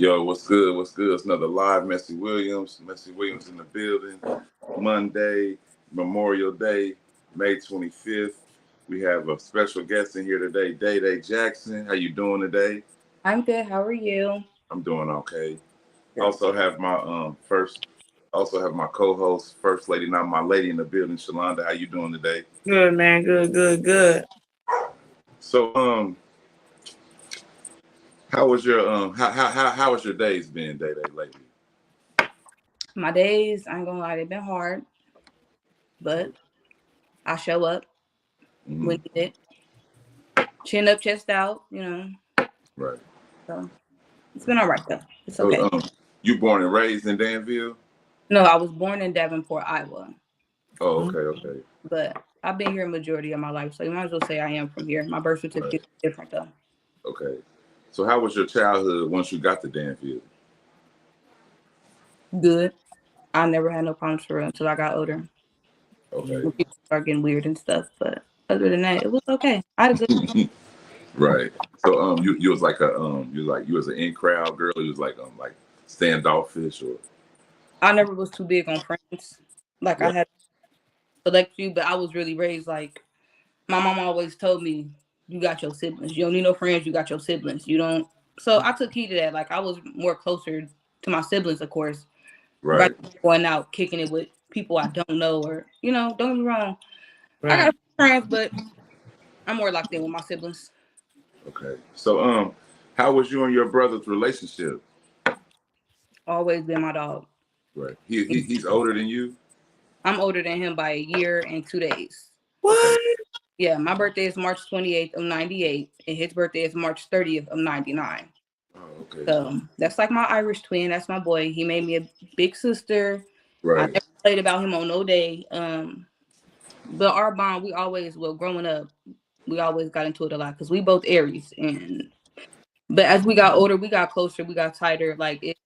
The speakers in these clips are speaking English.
Yo, what's good? What's good? It's another live Messy Williams. Messy Williams in the building. Monday, Memorial Day, May 25th. We have a special guest in here today, Day Day Jackson. How you doing today? I'm good. How are you? I'm doing okay. Good. Also have my my co-host, First Lady, not my lady in the building, Shalonda. How you doing today? Good, man. Good. So how was your how was your days been, Day Day, lately? My days, I ain't gonna lie, they've been hard, but I show up when needed. Chin up, chest out, Right. So it's been all right though. It's So okay. you born and raised in Danville? No, I was born in Davenport, Iowa. Oh, okay. But I've been here a majority of my life, so you might as well say I am from here. My birth certificate is different though. Okay. So how was your childhood once you got to Danville? Good. I never had no problems for real until I got older. Okay. When people start getting weird and stuff, but other than that, it was okay. I had a good time. Right. So you was like you was an in crowd girl. You was like standoffish or. I never was too big on friends. Like Right. I had select few, but I was really raised like my mom always told me, you got your siblings. You don't need no friends, you got your siblings. You don't. So I took heed of that. Like I was more closer to my siblings, of course. Right. Going out, kicking it with people I don't know or, don't get me wrong. Right. I got friends, but I'm more locked in with my siblings. Okay. So how was you and your brother's relationship? Always been my dog. Right. He's older than you? I'm older than him by a year and 2 days. What? Yeah, my birthday is March 28th of 98, and his birthday is March 30th of 99. Oh, okay. So that's like my Irish twin. That's my boy. He made me a big sister. Right. I never played about him on no day. But our bond, growing up, we always got into it a lot because we both Aries. But as we got older, we got closer, we got tighter. Like it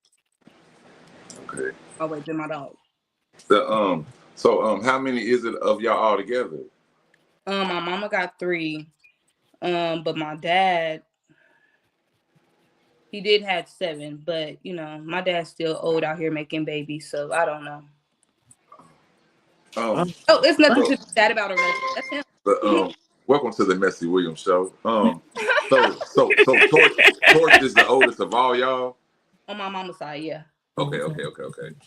Okay. always been my dog. So how many is it of y'all all together? My mama got 3. But my dad, he did have 7, but my dad's still old out here making babies, so I don't know. It's nothing to be sad about or nothing. That's him. But welcome to the Messy Williams show. So Torch is the oldest of all y'all. On my mama's side, yeah. Okay.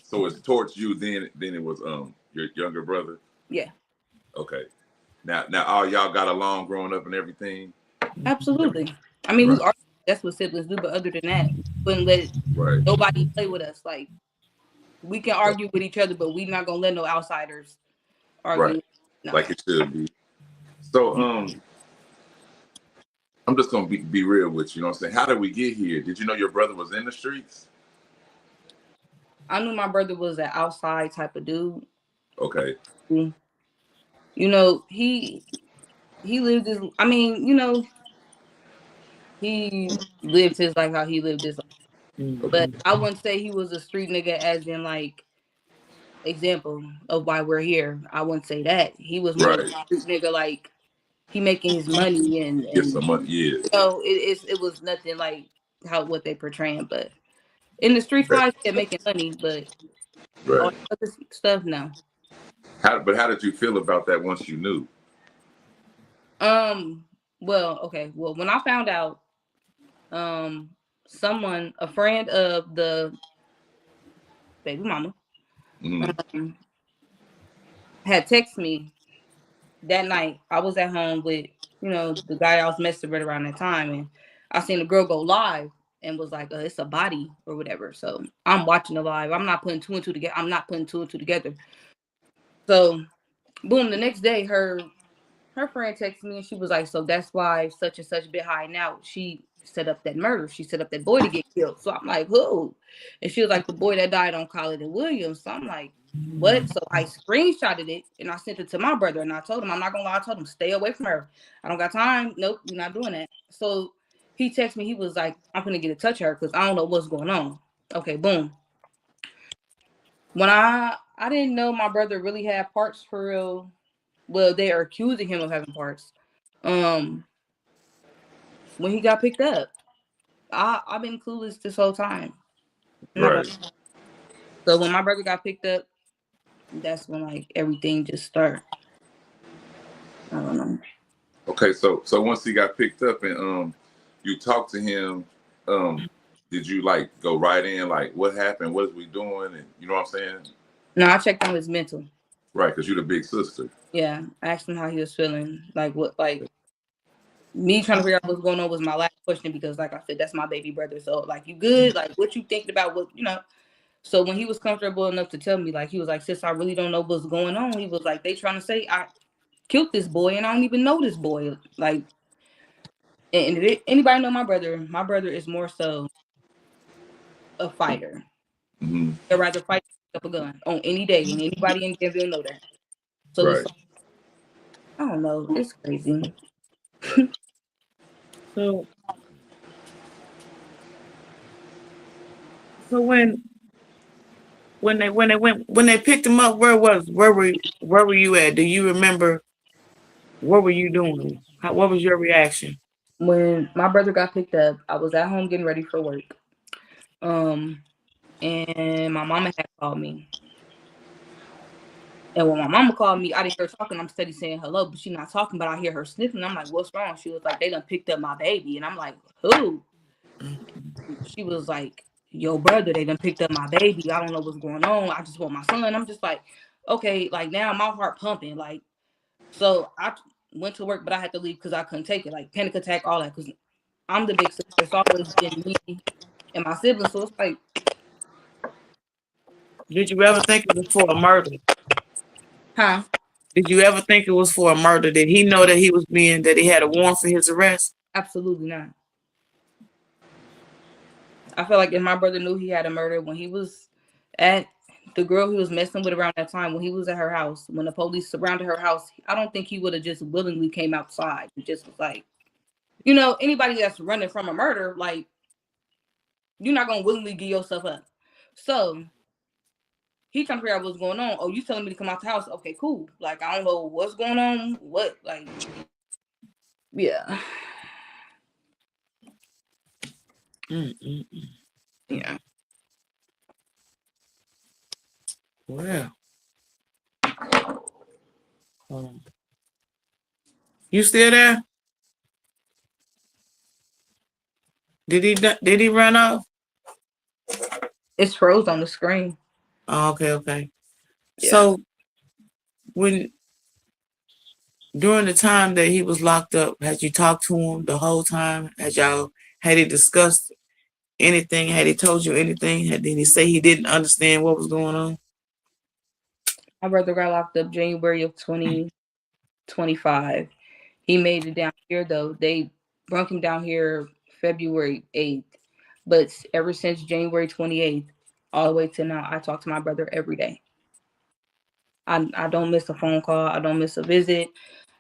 So it's Torch you, then it was your younger brother. Yeah. Okay. Now all y'all got along growing up and everything. Absolutely. I mean, we argue. That's what siblings do. But other than that, wouldn't let nobody play with us. Like we can argue with each other, but we're not gonna let no outsiders argue. Right. No. Like it should be. So I'm just gonna be real with you. You know what I'm saying? How did we get here? Did you know your brother was in the streets? I knew my brother was an outside type of dude. Okay. He lived his. I mean, he lived his life how he lived his life. But I wouldn't say he was a street nigga as in like example of why we're here. I wouldn't say that. He was more of a street nigga, like he making his money and get some money, yeah. It was nothing like what they portraying, but in the streets wise, they're making money, but all other stuff, no. How did you feel about that once you knew? Well, when I found out, a friend of the baby mama, had texted me that night. I was at home with, the guy I was messing with around that time, and I seen the girl go live and was like, it's a body or whatever. So I'm watching the live. I'm not putting 2 and 2 together. So boom, the next day, her friend texted me and she was like, so that's why such and such been hiding out. She set up that murder. She set up that boy to get killed. So I'm like, who? And she was like, the boy that died on College and Williams. So I'm like, what? So I screenshotted it and I sent it to my brother and I told him, I'm not gonna lie, I told him, stay away from her. I don't got time. Nope, we're not doing that. So he texted me, he was like, I'm gonna get to touch her because I don't know what's going on. Okay, boom. When I didn't know my brother really had parts for real. Well, they are accusing him of having parts. When he got picked up, I've been clueless this whole time. Nobody. Right. So when my brother got picked up, that's when like everything just started. I don't know. Okay, so once he got picked up and you talked to him, um, did you like go right in like what happened? What is we doing? And you know what I'm saying? No, I checked on his mental. Right, because you're the big sister. Yeah, I asked him how he was feeling. Like what, like me trying to figure out what's going on was my last question because, like I said, that's my baby brother. So like, you good? Like, what you thinking about? What you know? So when he was comfortable enough to tell me, like he was like, "Sis, I really don't know what's going on." He was like, "They trying to say I killed this boy and I don't even know this boy." Like, and if anybody know my brother is more so a fighter. Mm-hmm. He'd rather fight than pick up a gun on any day, and anybody in Denver know that. So it's Right. like, I don't know, it's crazy. So, so when they picked him up, where were you at? Do you remember? What were you doing? What was your reaction? When my brother got picked up, I was at home getting ready for work. Um, and my mama had called me. And when my mama called me, I didn't hear her talking. I'm steady saying hello, but she's not talking. But I hear her sniffing. I'm like, "What's wrong?" She was like, "They done picked up my baby," and I'm like, "Who?" She was like, "Yo, brother, they done picked up my baby. I don't know what's going on. I just want my son." I'm just like, okay, like now my heart pumping. Like, so I went to work, but I had to leave because I couldn't take it. Like panic attack, all that. Because I'm the big sister. It's always been me and my siblings. So it's like, Did you ever think it was for a murder? huh? Did you ever think it was for a murder? Did he know that that he had a warrant for his arrest? Absolutely not. I feel like if my brother knew he had a murder when he was at the girl he was messing with around that time, when he was at her house, when the police surrounded her house, I don't think he would have just willingly came outside. He just was like, anybody that's running from a murder, like, you're not gonna willingly give yourself up. So he trying to figure out what's going on. Oh, you telling me to come out the house? Okay, cool. Like, I don't know what's going on. What, like, yeah, Mm-mm. yeah. Well, you still there? Did he run off? It's froze on the screen. Oh, okay. Yeah. So when during the time that he was locked up, had you talked to him the whole time? Had he discussed anything? Had he told you anything? Did he say he didn't understand what was going on? My brother got locked up January of 2025. He made it down here though. They brought him down here February 8th. But ever since January 28th, all the way to now, I talk to my brother every day. I don't miss a phone call. I don't miss a visit.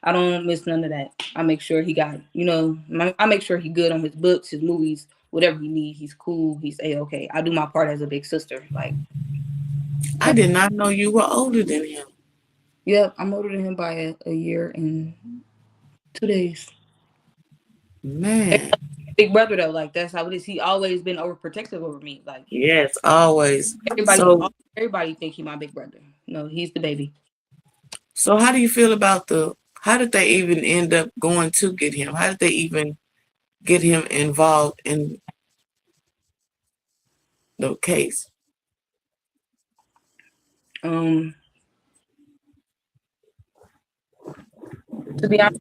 I don't miss none of that. I make sure he got, I make sure he good on his books, his movies, whatever he need. He's cool. He's A-okay. I do my part as a big sister. Like, I did not know you were older than him. yeah, I'm older than him by a year and 2 days. Man. Big brother though, like that's how it is. He always been overprotective over me. Like Yes, always. everybody, everybody think he my big brother. No, he's the baby. So how do you feel about how did they even end up going to get him? How did they even get him involved in the case? To be honest,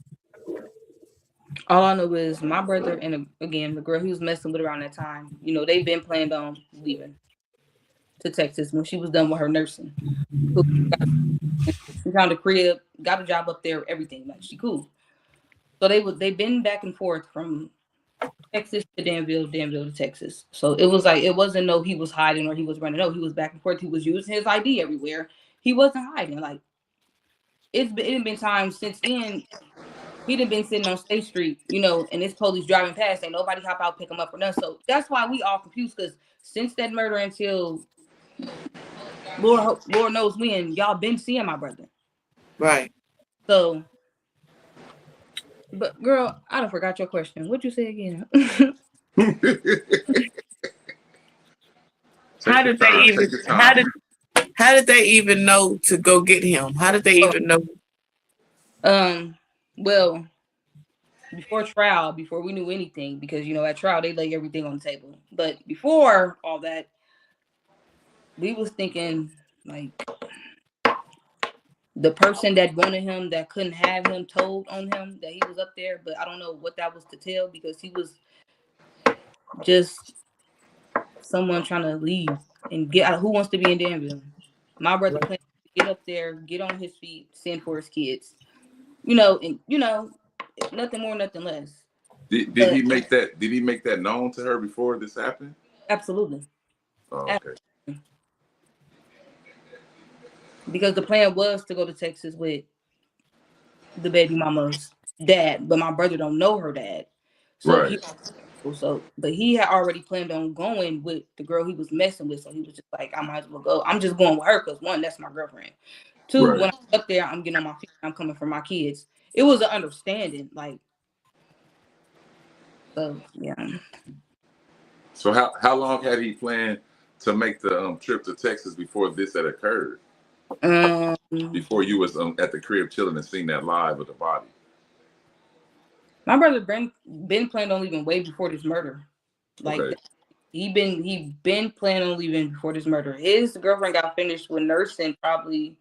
all I know is my brother and again the girl he was messing with around that time. They've been planned on leaving to Texas when she was done with her nursing. She found a crib, got a job up there, everything. Like she cool. So they've been back and forth from Texas to Danville, Danville to Texas. So it was like it wasn't no he was hiding or he was running. No, he was back and forth. He was using his ID everywhere. He wasn't hiding. Like it been times since then. He'd have been sitting on State Street, and this police driving past. Ain't nobody hop out pick him up or nothing. So that's why we all confused because since that murder until Lord knows when, y'all been seeing my brother. Right. So, but girl, I don't forgot your question. What'd you say again? How did they even? Take your time. How did they even know to go get him? How did they even know? Well, before trial, before we knew anything, because at trial they lay everything on the table. But before all that, we was thinking like the person that wanted him, that couldn't have him, told on him that he was up there, but I don't know what that was to tell, because he was just someone trying to leave and get out. Who wants to be in Danville? My brother planned to get up there, get on his feet, send for his kids. And nothing more, nothing less. Did But he make that? Did he make that known to her before this happened? absolutely. Oh, okay. Because the plan was to go to Texas with the baby mama's dad, but my brother don't know her dad. So Right. but he had already planned on going with the girl he was messing with. So he was just like, I might as well go. I'm just going with her because, one, that's my girlfriend. Two, Right. when I'm up there, I'm getting on my feet. I'm coming for my kids. It was an understanding, so yeah. So how long had he planned to make the trip to Texas before this had occurred? Um, Before you was at the crib chilling and seeing that live of the body? my brother been planning on leaving way before this murder. Like Okay. he been planning on leaving before this murder. His girlfriend got finished with nursing probably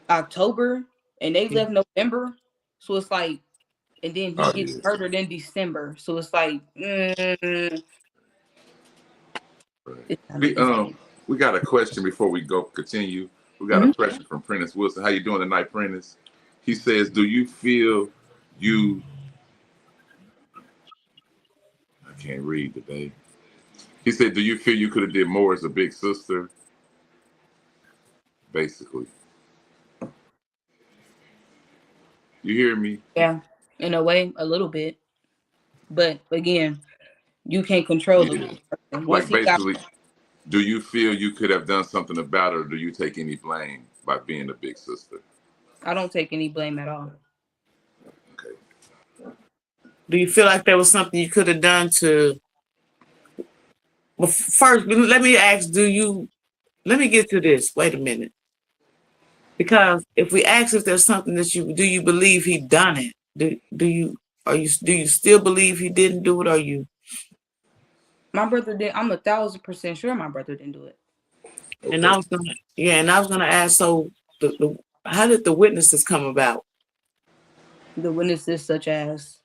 October, and they left November. So it's like, and then he Oh gets yeah. murdered in December. So it's like, Right. it's not making sense. We got a question before we go continue. We got a Mhm. question from Prentice Wilson. How you doing tonight, Prentice? He says, "Do you feel you?" I can't read today. He said, "Do you feel you could have did more as a big sister?" Basically, you hear me? Yeah, in a way, a little bit. But again, you can't control the Yeah. person. Once Like he got, basically, do you feel you could have done something about it, or do you take any blame by being a big sister? I don't take any blame at all. Okay. Do you feel like there was something you could have done to? Well, first, let me ask. Do you? Let me get to this. Wait a minute. Because if we ask if there's something that you believe he done it? Do you still believe he didn't do it, or you? My brother did. I'm 1,000% sure my brother didn't do it. And Okay. I was gonna ask. So, how did the witnesses come about? The witnesses, such as,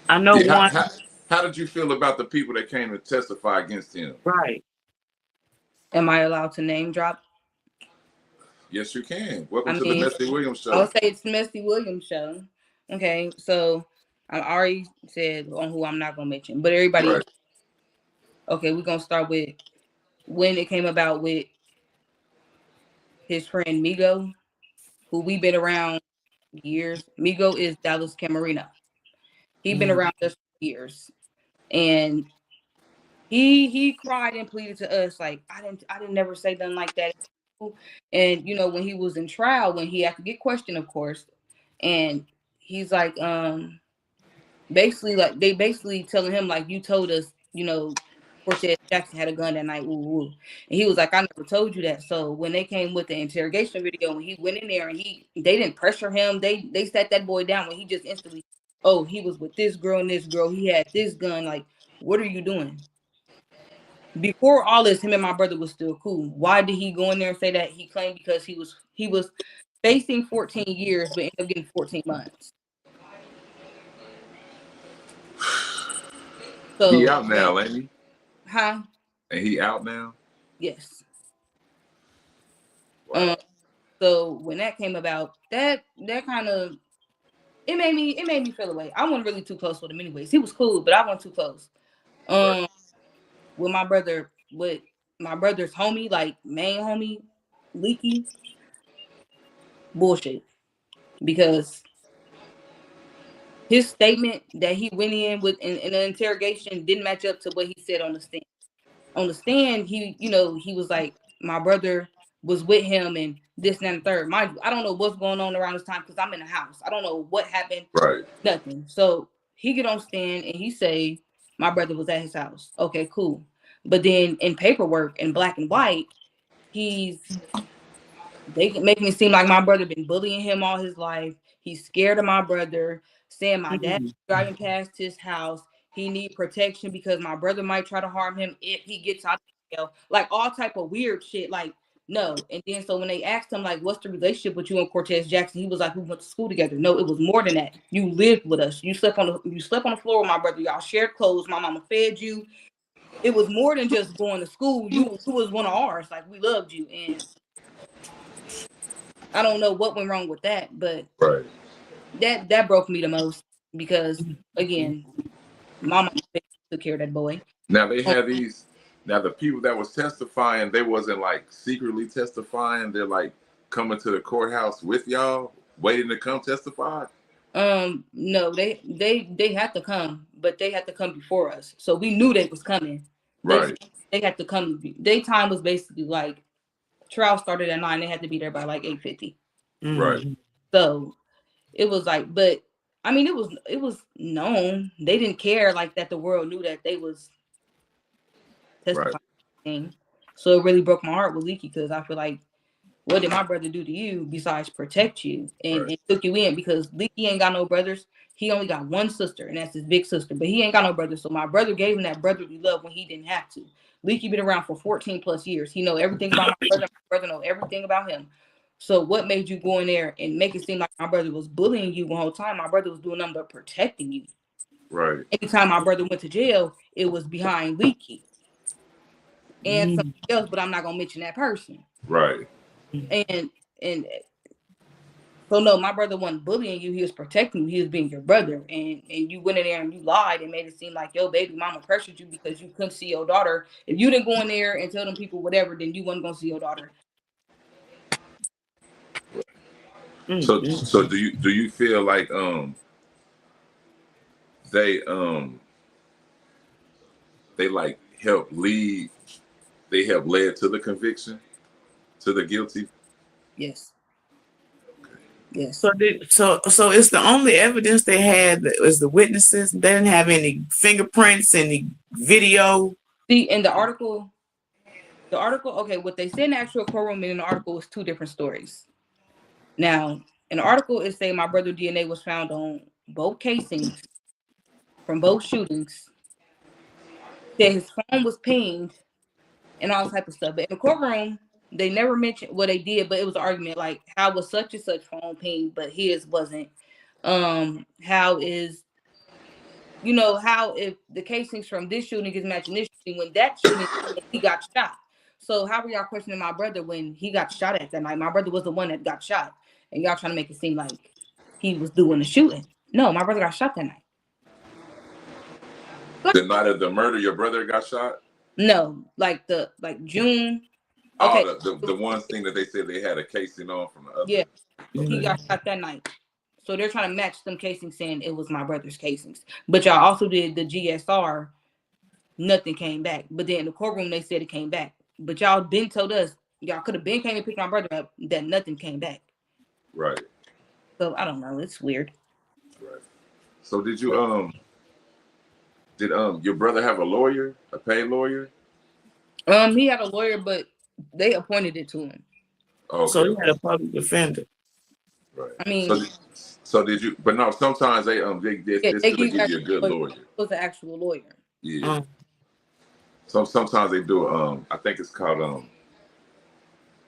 I know Yeah. one. How did you feel about the people that came to testify against him? Right. am I allowed to name drop? Yes, you can. I Welcome to the mean, Messy Williams I show. would say it's the Messy Williams show. Okay, so I already said on who I'm not gonna mention, but everybody Right. else. Okay, we're gonna start with when it came about with his friend Migo, who we've been around years. Migo is Dallas Camarino. He been around us for years, and he cried and pleaded to us like, I didn't never say nothing like that. And when he was in trial, when he had to get questioned, of course, and he's like, basically, like, they basically telling him like, you told us, Cortez Jackson had a gun that night. Ooh, ooh. And he was like, I never told you that. So when they came with the interrogation video, when he went in there and they didn't pressure him, they sat that boy down when he just instantly, oh, he was with this girl and this girl, he had this gun. Like, what are you doing? Before all this, him and my brother was still cool. Why did he go in there and say that? He claimed because he was facing 14 years, but ended up getting 14 months. He So, out now, ain't he? huh? And he out now. Yes. Wow. So when that came about, that kind of it made me feel away. I wasn't really too close with him anyways. He was cool, but I wasn't too close. Right. With my brother's homie, like main homie, Leaky, bullshit. Because his statement that he went in with in the interrogation didn't match up to what he said on the stand. On the stand, he was like, my brother was with him and this and that and third. Mind you, I don't know what's going on around this time because I'm in the house. I don't know what happened, Right. nothing. So he get on stand and he say, my brother was at his house. Okay, cool. But then in paperwork, in black and white, they can make me seem like my brother been bullying him all his life. He's scared of my brother, saying my dad driving past his house. He need protection because my brother might try to harm him if he gets out of jail. Like all type of weird shit. Like no. And then so when they asked him like, "What's the relationship with you and Cortez Jackson?" He was like, "We went to school together." No, it was more than that. You lived with us. You slept on the floor with my brother. Y'all shared clothes. My mama fed you. It was more than just going to school. You was one of ours. Like we loved you. And I don't know what went wrong with that, but Right. that broke me the most because again, my mama took care of that boy. Now they had these. Now the people that was testifying, they wasn't like secretly testifying. They're like coming to the courthouse with y'all, waiting to come testify. No, they had to come, but they had to come before us, so we knew they was coming. They Right. they had to come. Their time was basically like trial started at 9. They had to be there by like 8:50. Right. So it was like, but I mean, it was known. They didn't care like that. The world knew that they was testifying. Right. So it really broke my heart with Leaky because I feel like, what did my brother do to you besides protect you and took you in? Because Leaky ain't got no brothers. He only got one sister, and that's his big sister. But he ain't got no brothers. So my brother gave him that brotherly love when he didn't have to. Leaky been around for 14 plus years. He know everything about my brother. My brother know everything about him. So what made you go in there and make it seem like my brother was bullying you the whole time? My brother was doing nothing but protecting you. Right. Anytime my brother went to jail, it was behind Leaky and somebody else, but I'm not gonna mention that person. Right. And so no, my brother wasn't bullying you. He was protecting you. He was being your brother. And you went in there and you lied and made it seem like your baby mama pressured you because you couldn't see your daughter. If you didn't go in there and tell them people whatever, then you wasn't gonna see your daughter. So do you feel like they they like help lead, they help led to the conviction, to the guilty? Yes. Yes. So it's the only evidence they had that was the witnesses. They didn't have any fingerprints, any video. See, in the article, okay, what they said in the actual courtroom and in the article was two different stories. Now, in the article, it say my brother DNA was found on both casings from both shootings. That his phone was pinged and all type of stuff. But in the courtroom, they never mentioned what they did, but it was an argument like how was such and such phone pinged, but his wasn't. How is how if the casings from this shooting is matching this shooting when that shooting he got shot. So how were y'all questioning my brother when he got shot at that night? My brother was the one that got shot, and y'all trying to make it seem like he was doing the shooting. No, my brother got shot that night. The night of the murder, your brother got shot? No, like June. Okay. Oh, the one thing that they said they had a casing on from the other. Yeah, he got shot that night. So they're trying to match some casings saying it was my brother's casings. But y'all also did the GSR. Nothing came back. But then in the courtroom, they said it came back. But y'all been told us, y'all could have been came and picked my brother up, that nothing came back. Right. So I don't know. It's weird. Right. So did you did your brother have a lawyer, a paid lawyer? He had a lawyer, but they appointed it to him. Okay. So he had a public defender. Right. I mean, so did you? But no, sometimes they still give you a good lawyer. It was an actual lawyer. Yeah. So sometimes they do. I think it's called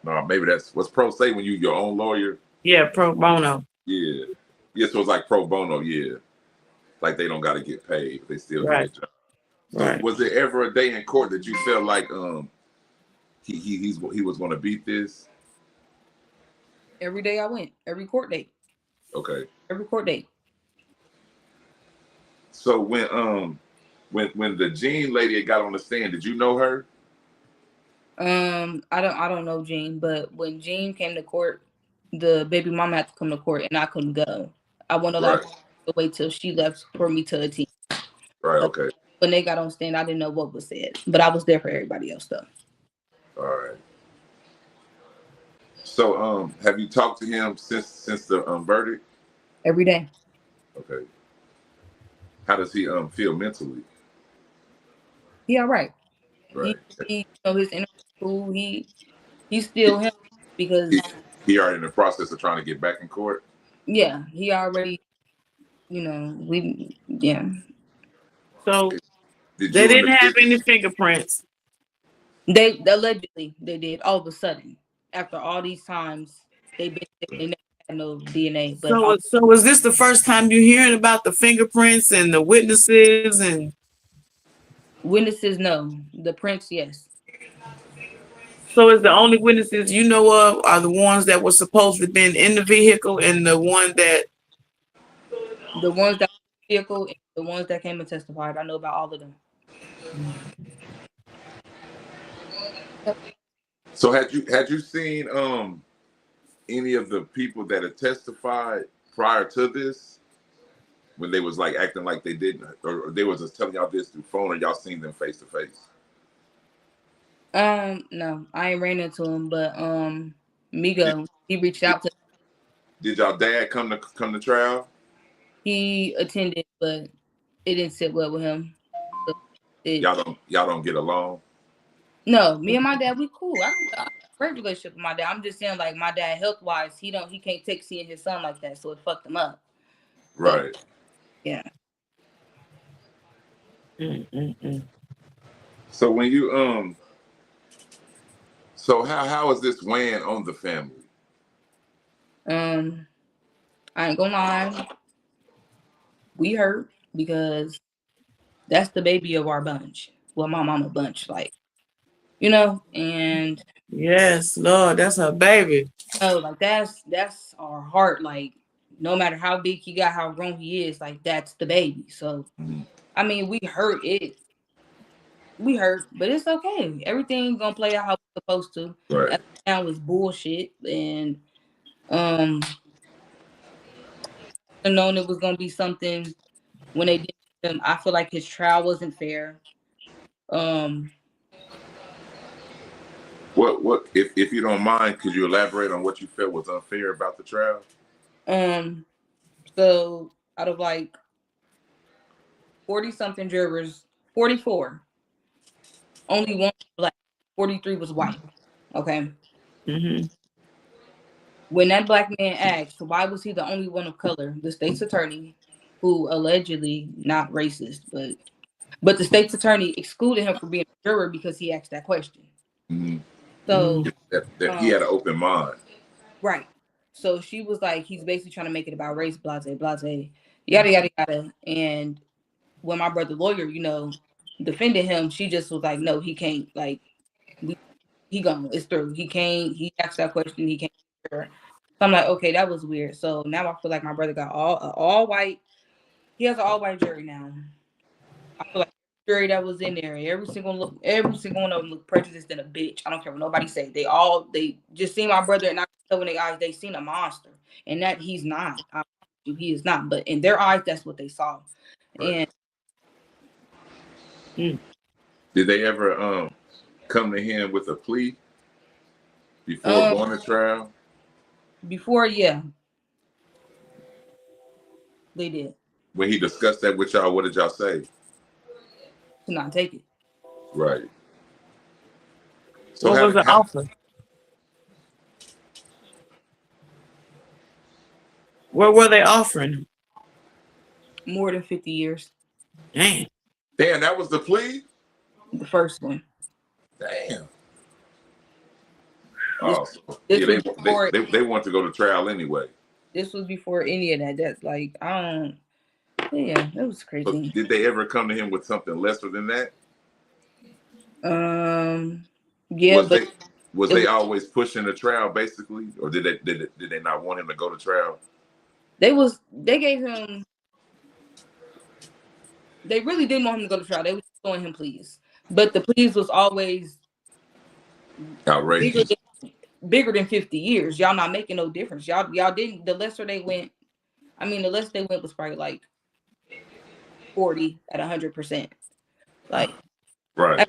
no, maybe that's what's pro say when you your own lawyer. Yeah, pro bono. Yeah. Yeah. So it's like pro bono. Yeah. Like they don't got to get paid, but they still do their job. So Right. was there ever a day in court that you felt like he was going to beat this? Every day I went, every court date. Okay. Every court date. So when the Jean lady got on the stand, did you know her? I don't know Jean, but when Jean came to court, the baby mama had to come to court and I couldn't go. I wasn't allowed to wait till she left for me to attend. Right, So okay. when they got on stand, I didn't know what was said, but I was there for everybody else though. All right. So have you talked to him since the verdict? Every day. Okay. How does he feel mentally? He all right. Right. He you know his internet school. He's still him He, because he already in the process of trying to get back in court. yeah, he already we yeah. So Did they you and didn't the have any business? fingerprints. They allegedly they did all of a sudden after all these times they've been they never had no DNA, but So was this the first time you hearing about the fingerprints and the witnesses and witnesses no, the prints yes, so is the only witnesses you know of are the ones that were supposed to have been in the vehicle and the one that the ones that vehicle and the ones that came and testified. I know about all of them. So had you seen any of the people that had testified prior to this when they was like acting like they didn't, or they was just telling y'all this through phone, or y'all seen them face to face? No, I ain't ran into him, but Did, Migo, he reached did, out to did y'all dad come to trial? he attended, but it didn't sit well with him. So it Y'all don't get along. no, me and my dad, we cool. I have a great relationship with my dad. I'm just saying, like my dad, health wise, he can't take seeing his son like that, so it fucked him up. So Right. yeah. Mm-mm-mm. So when you so how is this weighing on the family? Um, I ain't gonna lie, we hurt because that's the baby of our bunch. Well, my mama bunch, like and Yes, Lord, that's her baby. like that's our heart. Like no matter how big he got, how grown he is, like that's the baby. So Mhm. I mean, we hurt, but it's okay. Everything gonna play out how it's supposed to. Right. That now was bullshit, and um, I known it was gonna be something when they did him. I feel like his trial wasn't fair. Um, What if you don't mind, could you elaborate on what you felt was unfair about the trial? um, so out of like 40 something jurors, 44, only one was black, 43 was white. Okay. Mm-hmm. When that black man asked why was he the only one of color, the state's attorney, who allegedly not racist, but the state's attorney excluded him from being a juror because he asked that question. Mm-hmm. Mm-hmm. So, That he um, had an open mind. right. So she was like, he's basically trying to make it about race, blase, blase, yada yada yada. And when my brother lawyer, defended him, she just was like, no, he can't. Like, we, he gone. It's through. He can't. He asked that question. He can't. So I'm like, okay, that was weird. So now I feel like my brother got all white. He has an all white jury now. I feel like every jury that was in there, every single one of them look prejudiced than a bitch. I don't care what nobody say. They just seen my brother and I tell in their eyes they seen a monster, and that he's not. He is not. But in their eyes, that's what they saw. Right. And Did they ever come to him with a plea before um, going to trial? before, yeah, they did When he discussed that with y'all, what did y'all say? to not take it. Right. So What was the offer? What were they offering? More than 50 years. Damn. damn, that was the plea? The first one. Damn. This Oh, so, this yeah, was before they want to go to trial anyway. this was before any of that. That's like I don't. Yeah, that was So crazy. did they ever come to him with something lesser than that? Um, yeah, Was but they was it they was always pushing the trial basically, or did they not want him to go to trial? they gave him. They really didn't want him to go to trial. They were just showing him pleas, but the pleas was always bigger Outrageous. bigger than 50 years. Y'all not making no difference. Y'all didn't. The lesser they went, I mean, the less they went was probably like 40 at 100%. Like, Right.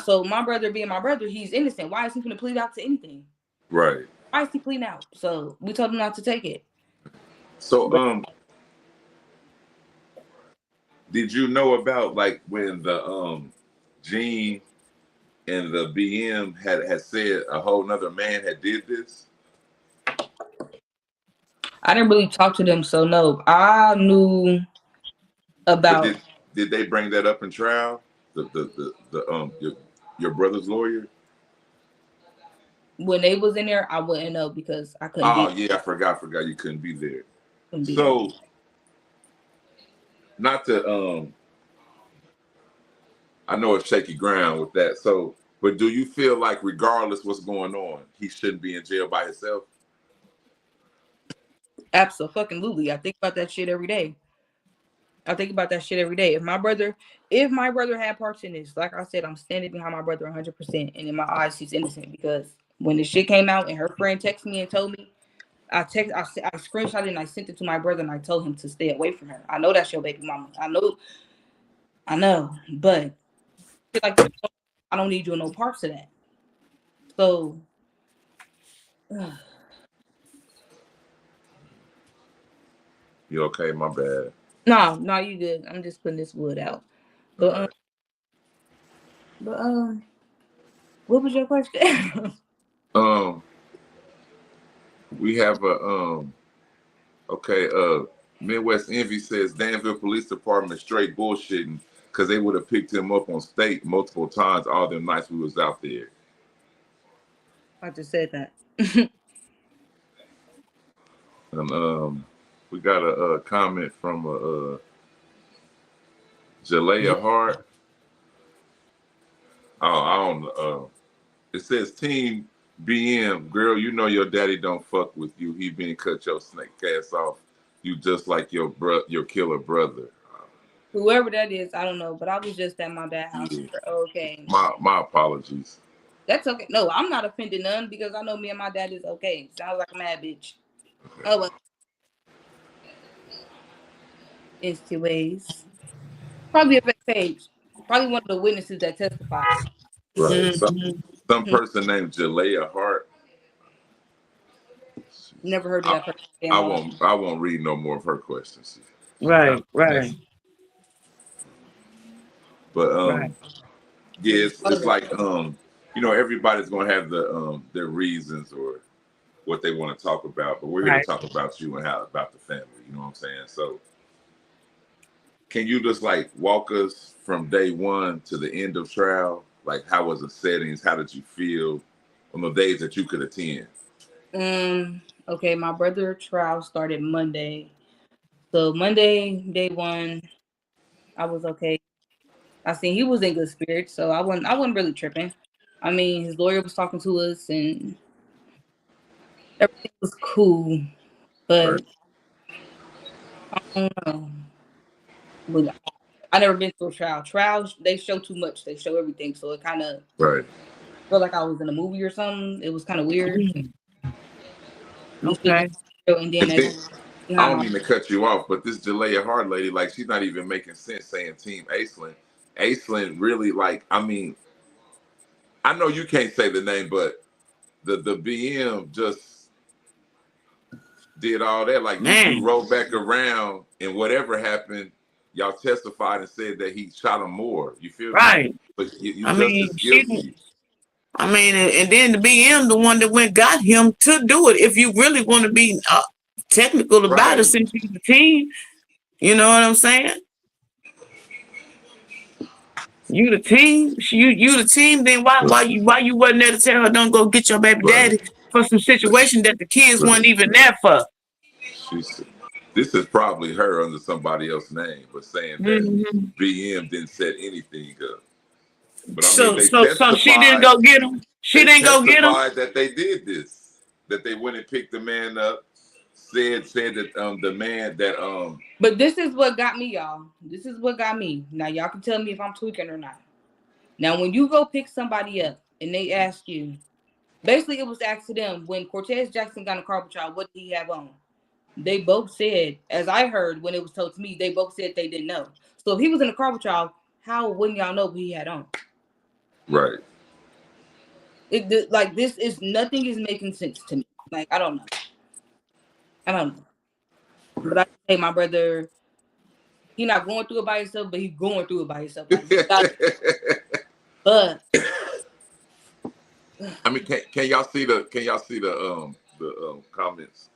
so my brother being my brother, he's innocent. Why is he going to plead out to anything? Right. Why is he pleading out? So we told him not to take it. So But did you know about like when the Gene and the BM had said a whole nother man had did this? I didn't really talk to them, so no. I knew But about did they bring that up in trial? Your brother's lawyer? when they was in there. I wouldn't know because I couldn't Oh be yeah, I forgot you couldn't be there. couldn't be there. So not to I know it's shaky ground with that. So but do you feel like regardless what's going on, he shouldn't be in jail by himself? Absolutely. I think about that shit every day. I think about that shit every day. If my brother had parts in this, like I said, I'm standing behind my brother 100%. And in my eyes, he's innocent because when the shit came out and her friend texted me and told me, I screenshot it and I sent it to my brother and I told him to stay away from her. I know that's your baby mama. I know, but shit like that, I don't need you in no parts of that. So, You okay? My bad. no, you good. I'm just putting this wood out. All But right. but what was your question? Um, we have a okay, Midwest Envy says Danville Police Department straight bullshitting because they would have picked him up on state multiple times all them nights we was out there. I just said that. And we got a comment from Jalea Hart. Oh, I don't. It says Team BM, girl, you know your daddy don't fuck with you. He been cut your snake ass off. You just like your killer brother. Whoever that is, I don't know. But I was just at my dad's house. Yeah. Okay. My apologies. That's okay. No, I'm not offending none because I know me and my dad is okay. Sounds like a mad bitch. Oh well. Insta ways. Probably a fake page. Probably one of the witnesses that testified. Right. Mhm. Some person named Jalea Hart. Never heard of that person in I my life. won't read no more of her questions. She's kind Right, of right, messy. But right. yeah, it's Okay. like everybody's gonna have their reasons or what they want to talk about, but we're here to Right. talk about you and how about the family. You know what I'm saying? So can you just like walk us from day one to the end of trial? Like how was the settings? How did you feel on the days that you could attend? Okay, my brother trial started Monday. So Monday, day one, I was okay. I seen he was in good spirits, so I wasn't really tripping. I mean, his lawyer was talking to us and everything was cool, Right. but I don't know. But I never been to a trial. Trials they show too much. They show everything, so it kind of Right. felt like I was in a movie or something. It was kind of weird. Mm, This shit okay. and then And they then, I behind don't my mean to cut you off, but this Jalea Hart lady, like she's not even making sense saying Team Aislinn. Aislinn really like, I mean, I know you can't say the name, but the BM just did all that. Like you Man, rolled back around and whatever happened, y'all testified and said that he shot him more. You feel me? right. But you I just mean, as she didn't. guilty. And then the BM, the one that went got him to do it. If you really want to be technical about it, Right. since you're the team, you know what I'm saying? You the team, you the team. Then why you wasn't there to tell her don't go get your baby Right. daddy for some situation that the kids weren't Right. even there for? She's this is probably her under somebody else's name, but saying that Hmm. BM didn't set anything up. But I mean, So she didn't go get him. She they didn't go get him. testified that they did this, that they went and picked the man up, said that the man that But this is what got me, y'all. This is what got me. Now y'all can tell me if I'm tweaking or not. Now when you go pick somebody up and they ask you, basically it was asked to them when Cortez Jackson got in a car patrol, what did he have on? They both said, as I heard when it was told to me, they both said they didn't know. So if he was in a car patrol, how wouldn't y'all know what he had on? right. Like this is nothing is making sense to me. Like I don't know. I don't know. But I say my brother, he not going through it by himself, but he's going through it by himself. Like But I mean, can y'all see the comments?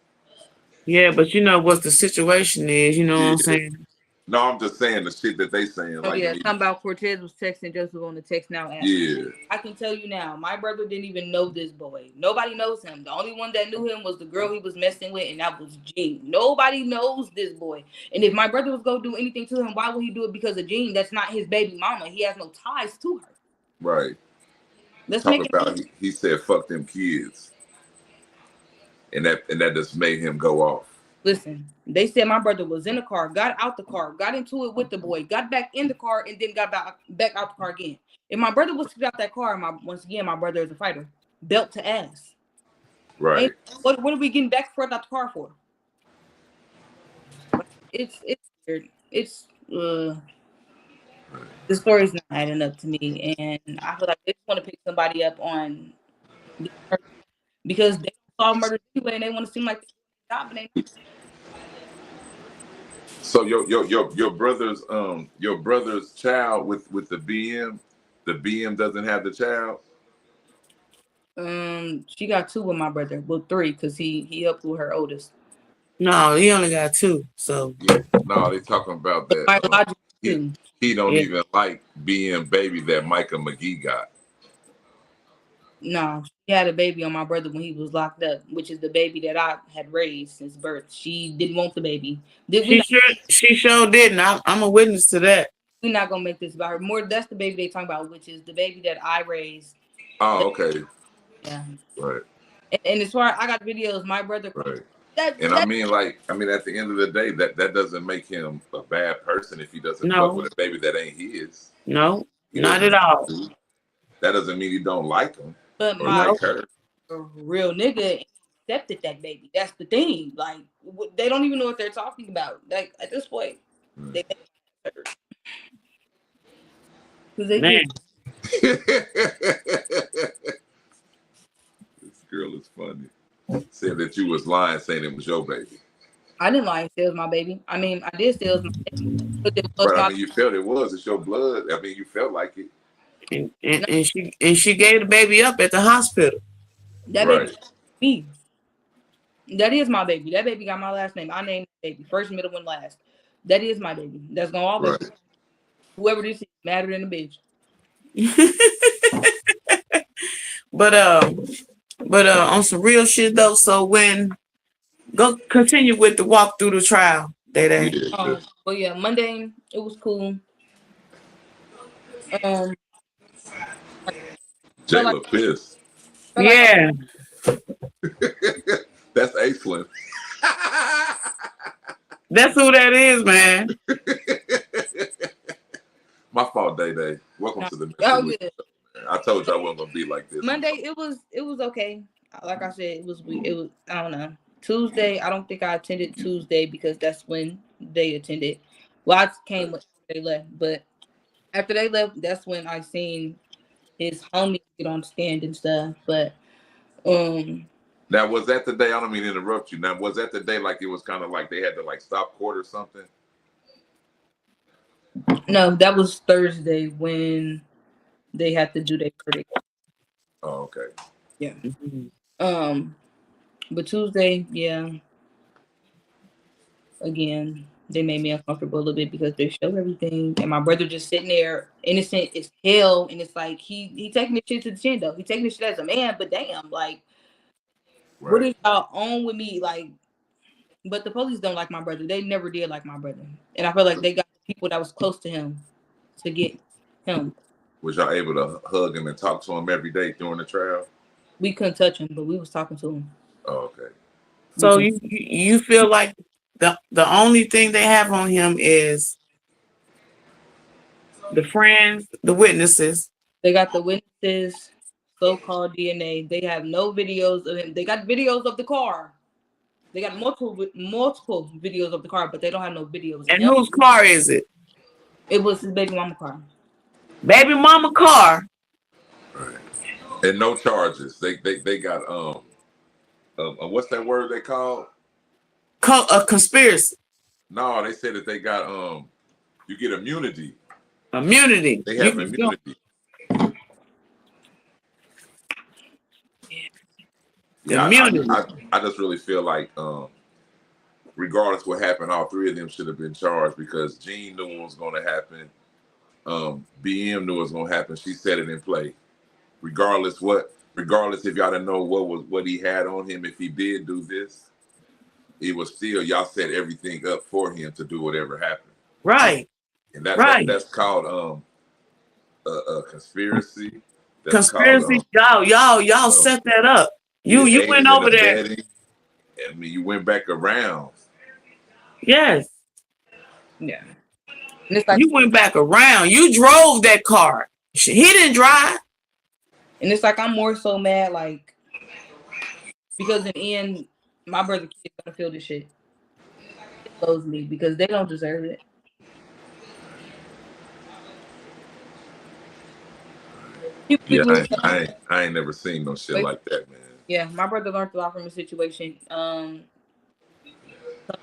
Yeah, but you know what the situation is, you know what I'm Yeah. saying? No, I'm just saying the shit that they saying. oh Like, yeah, something about Cortez was texting Joseph on the text now app. yeah, I can tell you now, my brother didn't even know this boy. Nobody knows him. The only one that knew him was the girl he was messing with, and that was Jean. Nobody knows this boy. And if my brother was gonna do anything to him, why would he do it because of Jean? That's not his baby mama. He has no ties to her. right. Let's make Talking it. about he said fuck them kids, and that just made him go off. Listen, they said my brother was in the car, got out the car, got into it with the boy, got back in the car, and then got back out the car again. If my brother was to get out that car, once again, my brother is a fighter, belt to ass. Right. And what are we getting back for out the car for? It's weird. It's the story's not adding up to me, and I feel like they just want to pick somebody up on this murder because they don't solve murders anyway, and they want to seem like they're dominant. So your brother's child with the BM doesn't have the child. She got two with my brother, well three, because he helped with her oldest. No, he only got two. So Yeah. No, they talking about that. My logic He too. he don't yeah. even like BM baby that Micah McGee got. No, she had a baby on my brother when he was locked up, which is the baby that I had raised since birth. She didn't want the baby. She sure didn't. I'm a witness to that. We're not gonna make this about her. More, that's the baby they talking about, which is the baby that I raised. Oh, okay. Yeah. Right. And as far as I got videos, my brother Right. that And I mean, at the end of the day, that doesn't make him a bad person if he doesn't fuck No, with a baby that ain't his. no, He not doesn't at have all. to. That doesn't mean he don't like him but or my No, like her. real nigga accepted that baby. That's the thing. Like they don't even know what they're talking about. Like at this point, they because they man. get This girl is funny. Said that you was lying, saying it was your baby. I didn't lie and say it was my baby. I mean, I did say it was my baby, but it was But I my mean, you felt it was. It's your blood. I mean, you felt like it. And, no, she gave the baby up at the hospital. that baby Right. me. That is my baby. That baby got my last name. I named the baby first, middle, and last. That is my baby. That's gonna always be. Right. Whoever this is, madder than a bitch. But on some real shit though. So when go continue with the walk through the trial, Day. Yeah. But yeah, Monday it was cool. Um, felt like Jayla pissed. felt like Yeah, That's excellent. that's who that is, man. My fault, Day Day. Welcome to the Messy oh Week. good. I told you I wasn't gonna be like this. Monday it was okay. Like I said, it was I don't know. Tuesday I don't think I attended Tuesday because that's when they attended. Well, I came when they left, but after they left, that's when I seen his homies get on the stand and stuff. But Now, was that the day? I don't mean to interrupt you. Now, was that the day like it was kind of like they had to like stop court or something? no, that was Thursday when they had to do their verdict. Oh, okay. Yeah. Mhm. But Tuesday, yeah, again, they made me uncomfortable a little bit because they showed everything, and my brother just sitting there, innocent as hell, and it's like he taking this shit to the chin though. He taking this shit as a man, but damn, like, what Right. is y'all on with me? Like, but the police don't like my brother. They never did like my brother, and I feel like they got people that was close to him to get him. Was y'all able to hug him and talk to him every day during the trial? We couldn't touch him, but we was talking to him. Oh, okay. So you feel like the only thing they have on him is the friends, the witnesses. They got the witnesses, so-called DNA. They have no videos of him. They got videos of the car. They got multiple videos of the car, but they don't have no videos of And him. whose car is it? It was his baby mama car. Baby mama car. Right. And no charges. They got what's that word they called? A conspiracy. No, they said that they got you get immunity. Immunity. They You have can go. immunity. Yeah, I just really feel like, regardless what happened, all three of them should have been charged because Jean knew what was going to happen. BM knew what was going to happen. She set it in play. Regardless if y'all didn't know what he had on him, if he did do this, it was still y'all set everything up for him to do whatever happened. Right. And that's called a conspiracy. That's conspiracy. called Y'all set that up. You went aiding and over there. abetting. I mean, you went back around. Yes. Yeah. And it's like You went back around. You drove that car. He didn't drive. And it's like I'm more so mad, like, because in the end, my brother kids gotta feel this shit. It blows me because they don't deserve it. People be Yeah, losing. I ain't never seen no shit like that, man. Yeah, my brother learned a lot from the situation. Some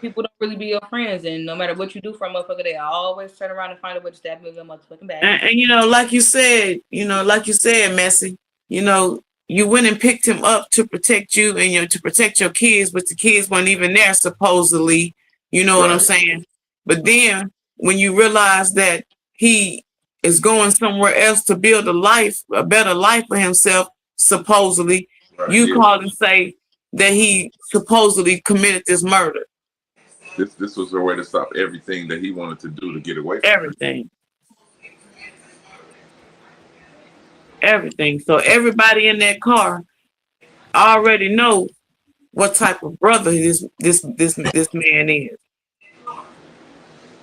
people don't really be your friends, and no matter what you do for a motherfucker, they always turn around and find a way to stab you in your motherfucking back. And like you said, Messi, you went and picked him up to protect you and to protect your kids, but the kids weren't even there supposedly. You know what I'm saying? But then when you realize that he is going somewhere else to build a better life for himself, supposedly, you call and say that he supposedly committed this murder. This was a way to stop everything that he wanted to do to get away from everything. Everything. So everybody in that car already know what type of brother this man is.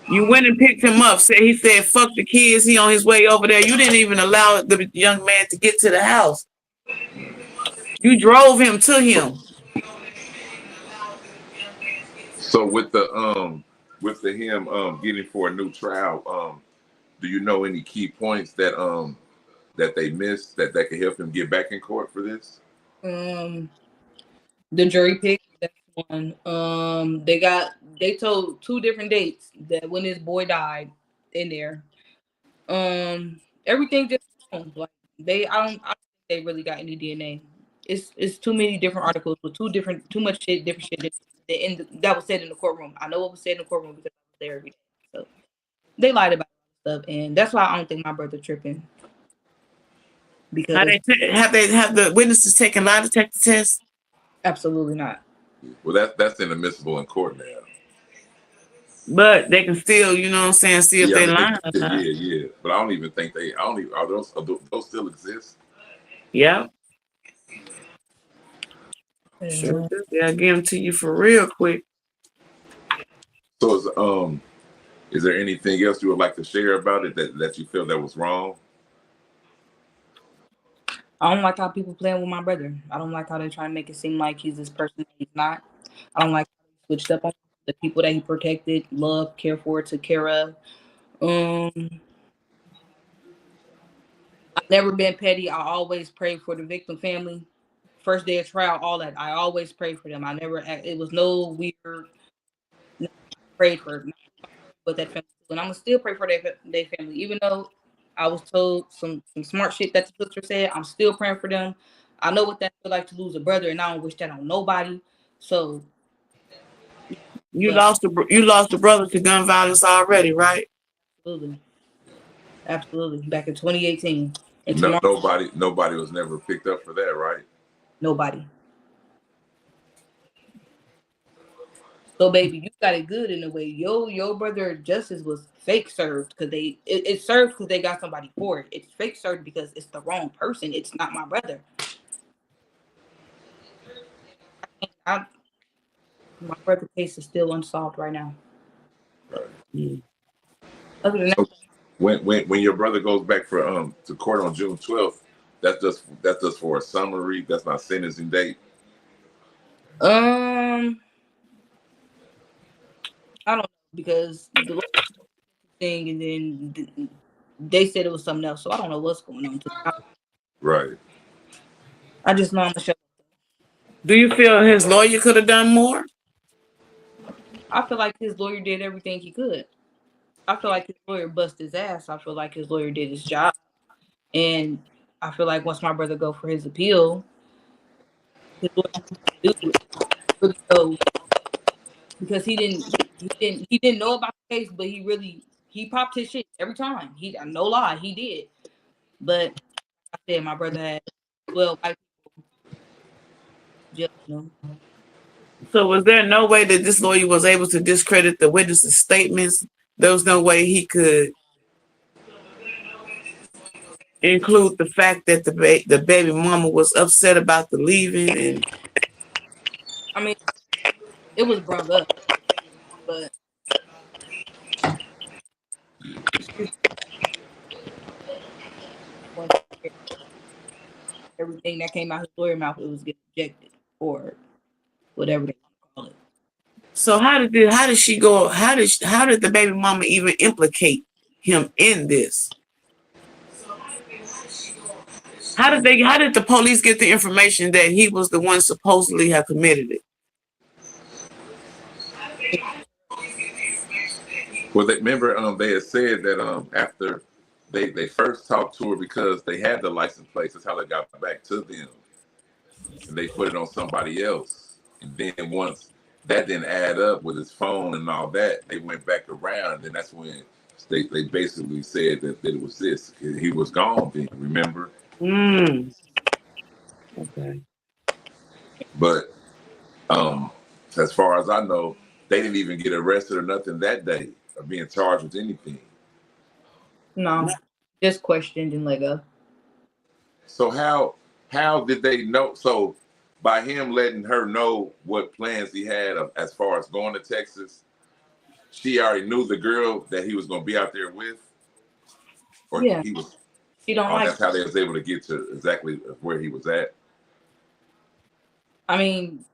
You went and picked him up. He said, "Fuck the kids." He on his way over there. You didn't even allow the young man to get to the house. You drove him to him. So with him getting for a new trial, do you know any key points that they missed that could help him get back in court for this? The jury picked. That's one. They told 2 different dates that when this boy died in there. Everything just like I don't think they really got any DNA. It's too many different articles with too much shit, different shit that was said in the courtroom. I know what was said in the courtroom because I was there every day. So they lied about stuff, and that's why I don't think my brother tripping. Because have the witnesses taken lie detector tests? Absolutely not. Well, that's inadmissible in court now. But they can still, you know what I'm saying, see if they lying or not. Yeah. But I don't even think are those still exist? Yeah. Sure. Yeah, I'll give them to you for real quick. So is there anything else you would like to share about it that you feel that was wrong? I don't like how people playing with my brother. I don't like how they try to make it seem like he's this person that he's not. I don't like how he switched up on the people that he protected, loved, cared for, took care of. I've never been petty. I always prayed for the victim family. First day of trial, all that. I always prayed for them. It was no weird. Prayed for, but that family, and I'm gonna still pray for their family, even though I was told some smart shit that the sister said. I'm still praying for them. I know what that feel like to lose a brother, and I don't wish that on nobody. So you lost the brother to gun violence already, right? Absolutely. Back in 2018. And nobody was never picked up for that, right? Nobody. So baby, you got it good in a way. Your brother justice was fake served because it served because they got somebody for it. It's fake served because it's the wrong person. It's not my brother. My brother's case is still unsolved right now. Right. Other than that, when your brother goes back for to court on June 12th, that's just for a summary. That's not sentencing date. I don't know because the thing, and then they said it was something else, so I don't know what's going on. Right. I just know I'm a show. Do you feel his lawyer could have done more? I feel like his lawyer did everything he could. I feel like his lawyer busted his ass. I feel like his lawyer did his job, and I feel like once my brother go for his appeal, his lawyer to do it. Really know because he didn't know about the case, but he popped his shit every time. He no lie, he did. But I said my brother had 12 white people judge him. So was there no way that this lawyer was able to discredit the witnesses' statements? There was no way he could include the fact that the baby mama was upset about the leaving, and I mean, it was brung up, but once everything that came out his lawyer mouth, it was getting rejected or whatever they want to call it. so how did she go? How did the baby mama even implicate him in this? How did the police get the information that he was the one supposedly have committed it? Well, they remember they had said that after they first talked to her because they had the license plates. That's how they got back to them, and they put it on somebody else. And then once that didn't add up with his phone and all that, they went back around, and then that's when they basically said that it was this. He was gone then, remember? Okay. But as far as I know, they didn't even get arrested or nothing that day or being charged with anything. No, just questioned and let go. So how did they know? So by him letting her know what plans he had as far as going to Texas, she already knew the girl that he was going to be out there with, or Yeah, he was. she don't Oh, like. that's how they was able to get to exactly where he was at. I mean,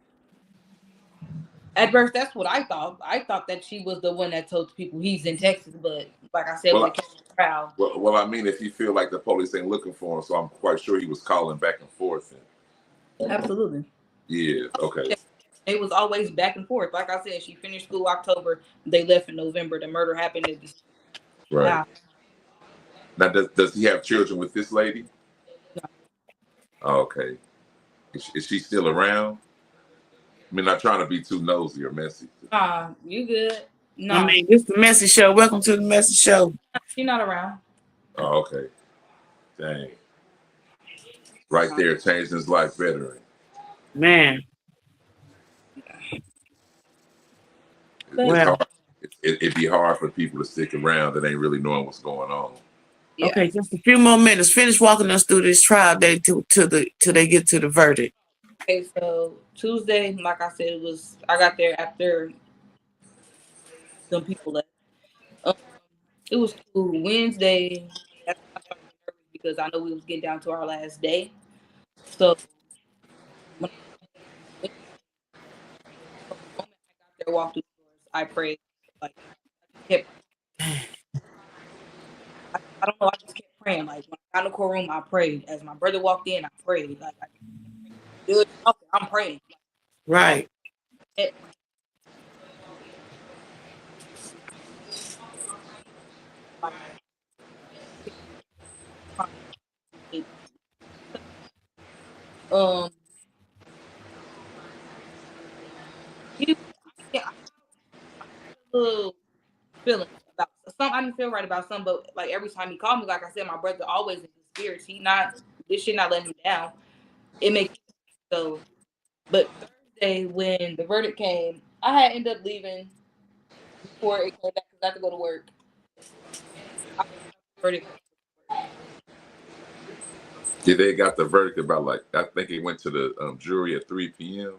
at first, that's what I thought. I thought that she was the one that told people he's in Texas, but like I said, when it came to the trial, Well, I mean, if you feel like the police ain't looking for him, so I'm quite sure he was calling back and forth. absolutely. Yeah. Okay. It was always back and forth. Like I said, she finished school October. They left in November. The murder happened in December. Right. Now, does he have children with this lady? No. Oh, okay. Is she still around? I mean, not trying to be too nosy or messy. You good? No, I mean, this is the Message Show. Welcome to the Message Show. she's not around. Oh, okay. Dang. Right there, changed his life better. Man. It's Well, hard. It'd be hard for people to stick around that ain't really knowing what's going on. Yeah. okay, just a few more minutes. Finish walking us through this trial day till they get to the verdict. Okay, so Tuesday, like I said, I got there after some people left. Um, it was cool. Wednesday, that's when I started getting nervous because I know we was getting down to our last day. So when from the moment I got there, walked through the doors, I prayed. Like I kept, I don't know, I just kept praying. Like when I got in the courtroom, I prayed. As my brother walked in, I prayed. Like I judge talking, I'm praying. Right. Like, um, he, yeah, I had a little feeling about some. I didn't feel right about some, but like every time he called me, like I said, my brother always in his spirits. This shit not letting him down. It makes so. But Thursday, when the verdict came, I had ended up leaving before it came back because I had to go to work. I verdict. Yeah, they got the verdict about I think it went to the jury at 3 p.m.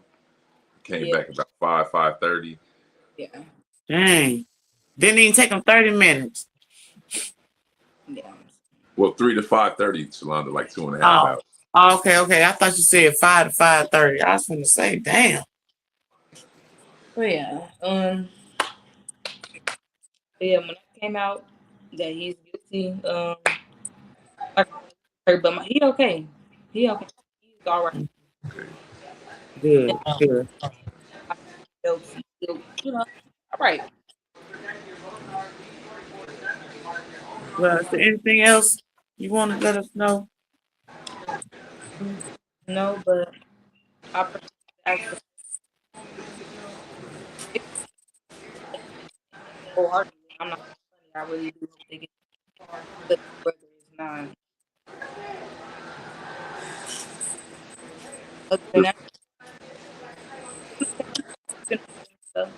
Came Yeah, back about 5:30. yeah, Dang. Didn't even take them 30 minutes. yeah. Well, 3 to 5:30, Shalonda, like 2.5 hours. Oh, okay. I thought you said 5 to 5:30. I was gonna say, damn. But yeah, yeah. When that came out that he's guilty, like, but he okay. He okay. He's all right. Good, good. Else, still, all right. Well, is there anything else you want to let us know? No, but I appreciate the action. It's wholeheartedly. I'm not funny. I really do hope they get far because my brother is not. Other than that, keeping up with them stuff.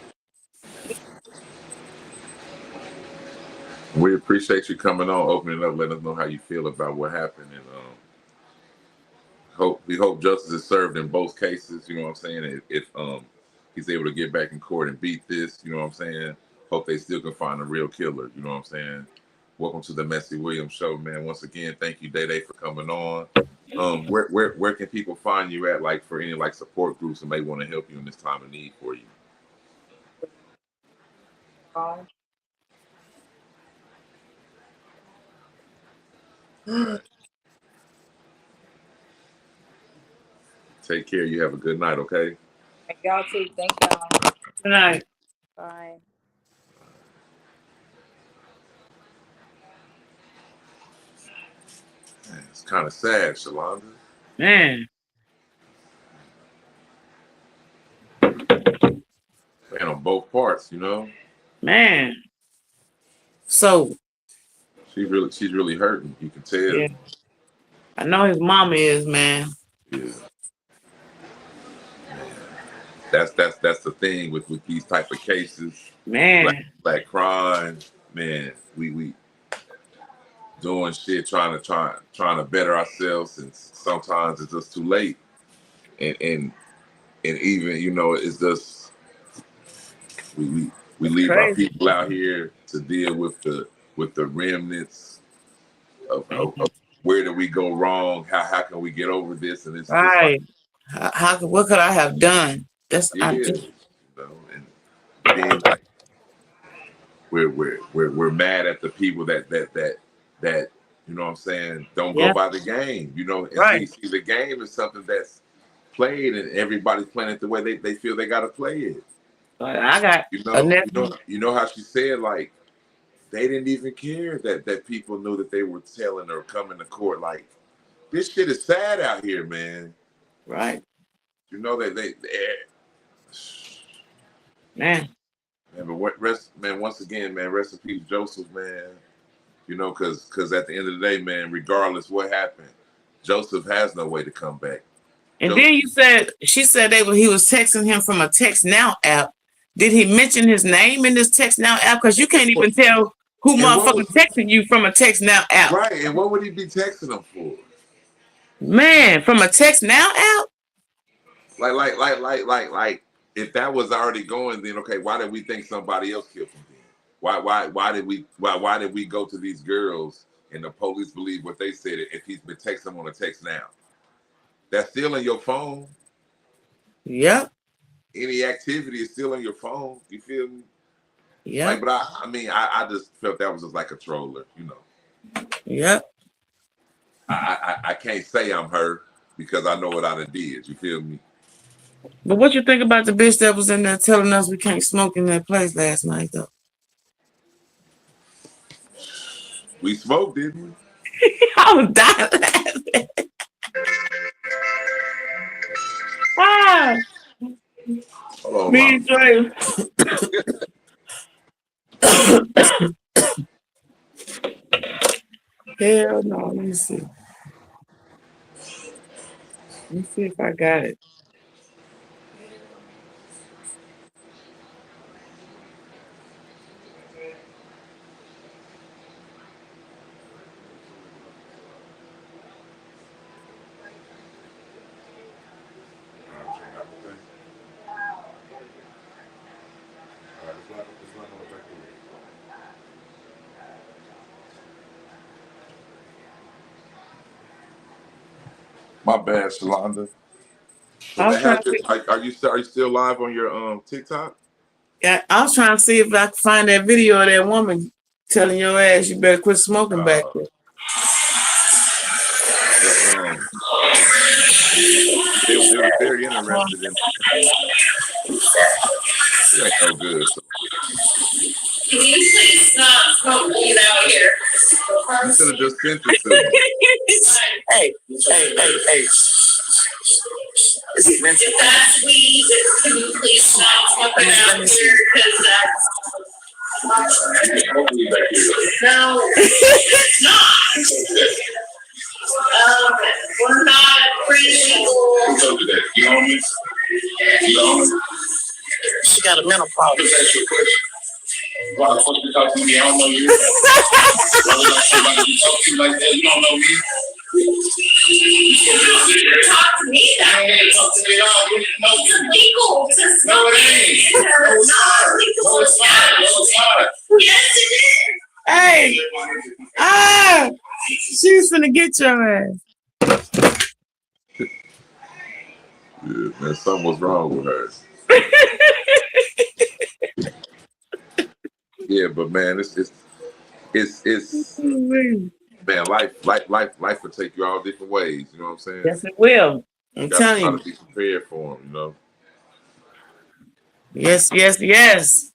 We appreciate you coming on, opening up, letting us know how you feel about what happened, and we hope justice is served in both cases. You know what I'm saying? If he's able to get back in court and beat this, you know what I'm saying? Hope they still can find a real killer. You know what I'm saying? Welcome to the Messy Williams show, man. Once again, thank you, Day Day, for coming on. Where can people find you at, like for any like support groups that may want to help you in this time of need for you? Um, Take care. You have a good night, okay? and y'all too. Thank y'all. Good night. Bye. Man, it's kind of sad, Shalonda. Man. Man, on both parts, you know. Man. So She's really hurting. You can tell. yeah. I know his mama is, man. Yeah. That's the thing with these type of cases. Man. Black crime, man. We doing shit trying to better ourselves, and sometimes it's just too late. And even it's just we leave our Crazy. people out here to deal with the remnants of where did we go wrong? How can we get over this? And it's just Right. What could I have done? That's yeah, I just and then like we're mad at the people that you know what I'm saying don't go by the game, and right. see the game is something that's played and everybody's playing it the way they feel they gotta play it. I got a nephew. You know how she said like they didn't even care that people knew that they were telling or coming to court. Like this shit is sad out here, man. Right. You know that they Man. Man, but once again, man, rest in peace, Joseph, man. Because at the end of the day, man, regardless what happened, Joseph has no way to come back. And then she said he was texting him from a Text Now app. Did he mention his name in this Text Now app? Because you can't even tell who motherfucking texting you from a Text Now app. Right, and what would he be texting them for? Man, from a Text Now app? Like, if that was already going, then okay, why did we think somebody else killed him then? Why did we go to these girls and the police believe what they said if he's been texting them on a Text Now? That's still in your phone. Yep. Any activity is still on your phone. You feel me? Yeah. Like, but I just felt that was just like a troller, Yep. I can't say I'm her because I know what I done did. You feel me? But what you think about the bitch that was in there telling us we can't smoke in that place last night, though? We smoked, didn't we? I was dying laughing. Ah. Hold on, Me and Dre. Hell no. Let me see. Let me see if I got it. My bad, Shalonda. I was trying to Are you still live on your TikTok? Yeah, I was trying to see if I could find that video of that woman telling your ass you better quit smoking back there. They was very interested in it. Ain't no good. So. Can you please stop smoking out here? You should have just sent it to me. Hey. If that's weed, can you please stop talking out here? Because that's. No, it's not. We're not pre-legal. She got a mental problem. Why the fuck you talk to me? I don't know you. Why would somebody you talk to like that? You don't know me. You talk to me that way. Talk to me all. You know me. Legal to smoke. No, it ain't. No, it's not legal. No, it's not. No, it's not. Yes, it is. Hey! Ah! She's finna get your ass. Yeah, man, something was wrong with her. Yeah, but man, it's man, life will take you all different ways. You know what I'm saying? Yes, it will. I'm You gotta telling try you. to be prepared for them. You know. Yes, yes, yes.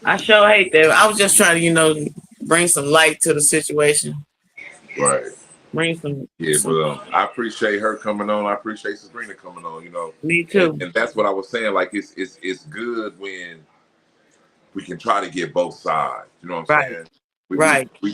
I sure hate that. I was just trying to, bring some light to the situation. Right. Bring some. Yeah, but I appreciate her coming on. I appreciate Sabrina coming on. You know. Me too. And that's what I was saying. Like it's good when we can try to get both sides. You know what I'm saying?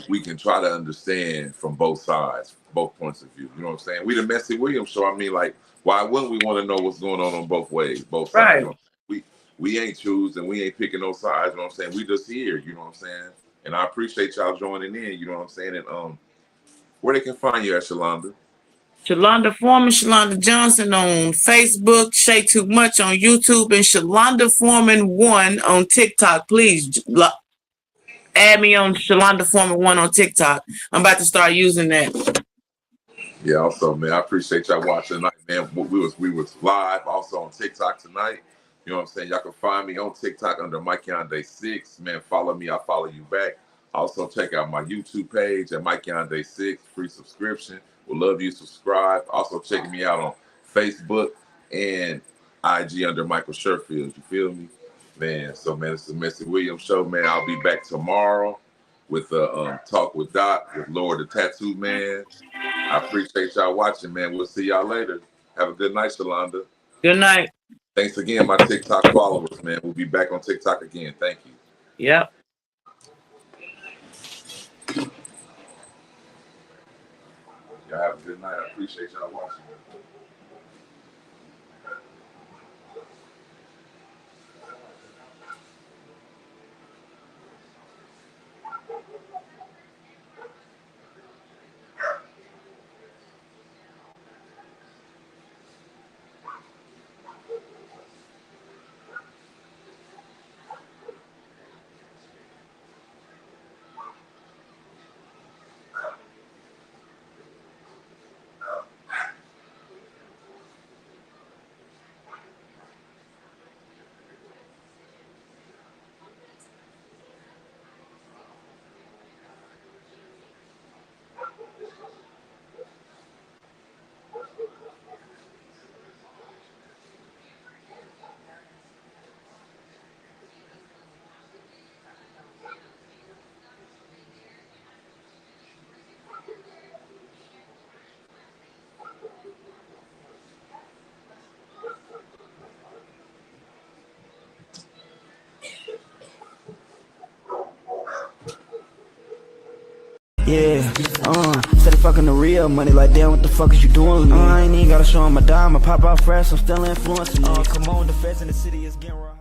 We can try to understand from both sides, both points of view. You know what I'm saying? We the Messy Williams show. I mean, like, why wouldn't we want to know what's going on both ways, both sides? Right. You know, we ain't choosing, we ain't picking no sides. You know what I'm saying? We just here. You know what I'm saying? And I appreciate y'all joining in. You know what I'm saying? And where they can find you at, Shalonda? Shalonda Foreman, Shalonda Johnson on Facebook, Shay Too Much on YouTube, and Shalonda Foreman 1 on TikTok. Please add me on Shalonda Foreman 1 on TikTok. I'm about to start using that. Yeah, also, man, I appreciate y'all watching tonight, man. We was live also on TikTok tonight. You know what I'm saying? Y'all can find me on TikTok under MikeYonde6. Man, follow me, I'll follow you back. Also, check out my YouTube page at MikeYonde6, free subscription. Would love you to subscribe. Also, check me out on Facebook and IG under Michael Sherfield. You feel me? Man, so, man, it's the Messy Williams show, man. I'll be back tomorrow with a talk with Doc, with Lord the Tattoo Man. I appreciate y'all watching, man. We'll see y'all later. Have a good night, Shalonda. Good night. Thanks again, my TikTok followers, man. We'll be back on TikTok again. Thank you. Yep. Y'all have a good night. I appreciate y'all watching. Yeah, steady fucking the real money, like damn, what the fuck is you doing with me? I ain't even gotta show him my dime, I pop out fresh, I'm still influencing. Come on, the feds in the city is getting raw.